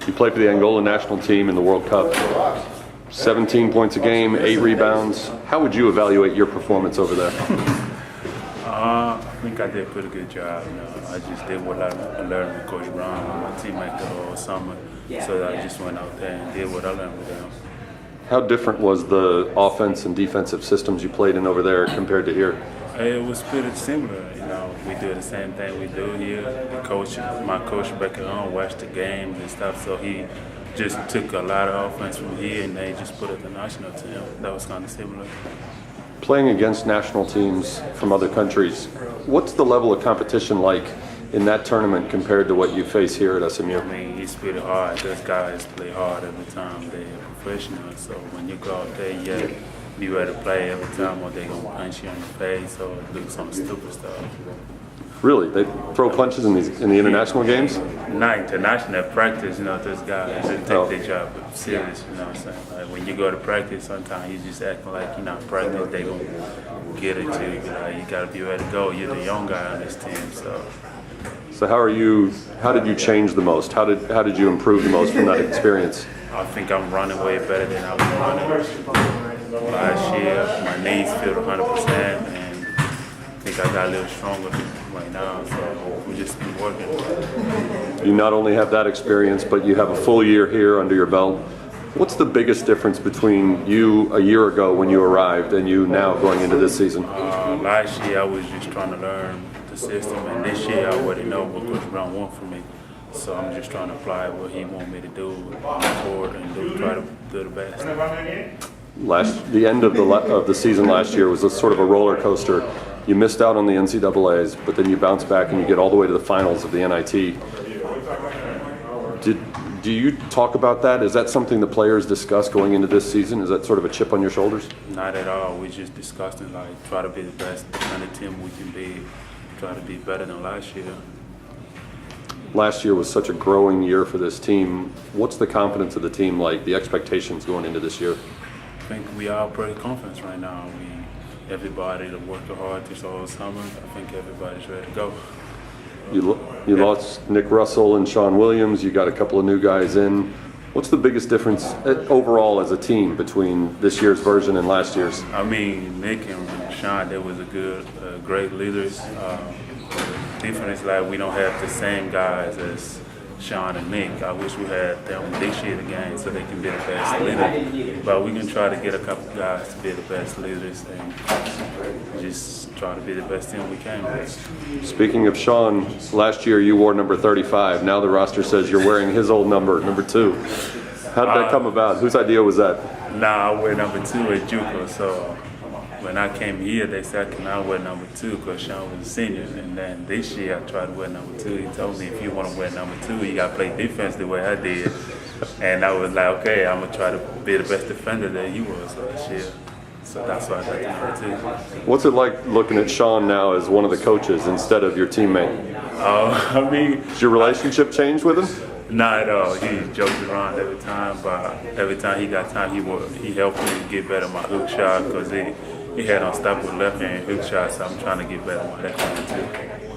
You played for the Angola national team in the World Cup. 17 points a game, 8 rebounds. How would you evaluate your performance over there? I think I did a pretty good job. I just did what I learned with Coach Brown and my teammate the whole summer. So I just went out there and did what I learned with them. How different was the offense and defensive systems you played in over there compared to here? It was pretty similar. We do the same thing we do here. My coach back at home watched the games and stuff, so he just took a lot of offense from here and they just put it to the national team. That was kind of similar. Playing against national teams from other countries, what's the level of competition like in that tournament compared to what you face here at SMU? I mean, it's pretty hard. Those guys play hard every time. They're professionals, so when you go out there, you be ready to play every time or they're going to punch you in the face or do some stupid stuff. Really? They throw punches in the international games? Not international practice, those guys, they take their job serious, you know what I'm saying? Like when you go to practice, sometimes you just acting like you're not practice, they going to get it to you. You got to be ready to go. You're the young guy on this team, so. So how did you change the most? How did you improve the most from that experience? I think I'm running way better than I was running last year. My knees feel 100%, and I think I got a little stronger right now, so we just keep working. You not only have that experience, but you have a full year here under your belt. What's the biggest difference between you a year ago when you arrived and you now going into this season? Last year I was just trying to learn the system, and this year I already know what Coach Brown wants from me. So I'm just trying to apply what he wants me to do forward and try to do the best. The end of the season last year was sort of a roller coaster. You missed out on the NCAAs, but then you bounce back and you get all the way to the finals of the NIT. Do you talk about that? Is that something the players discuss going into this season? Is that sort of a chip on your shoulders? Not at all. We just discussed it, like try to be the best kind of team we can be, try to be better than last year. Last year was such a growing year for this team. What's the confidence of the team like, the expectations going into this year? I think we are pretty confident right now. Everybody that worked hard this whole summer, I think everybody's ready to go. You lost Nick Russell and Sean Williams. You got a couple of new guys in. What's the biggest difference overall as a team between this year's version and last year's? I mean, Nick and Sean, they was great leaders. Difference like we don't have the same guys as Sean and Nick. I wish we had them this year again so they can be the best leader. But we can try to get a couple guys to be the best leaders and just try to be the best team we can. Speaking of Sean, last year you wore number 35. Now the roster says you're wearing his old number 2. How did that come about? Whose idea was that? I wear number 2 at JUCO, so when I came here, they said I cannot wear number 2 because Sean was a senior. And then this year, I tried to wear number 2. He told me, if you want to wear number 2, you got to play defense the way I did. And I was like, okay, I'm going to try to be the best defender that you was last year. So that's why I got the number 2. What's it like looking at Sean now as one of the coaches instead of your teammate? I mean, has your relationship changed with him? Not at all. He jokes around every time, but every time he got time, he helped me get better at my hook shot because he had unstoppable left hand hook shots, so I'm trying to get better with that one too.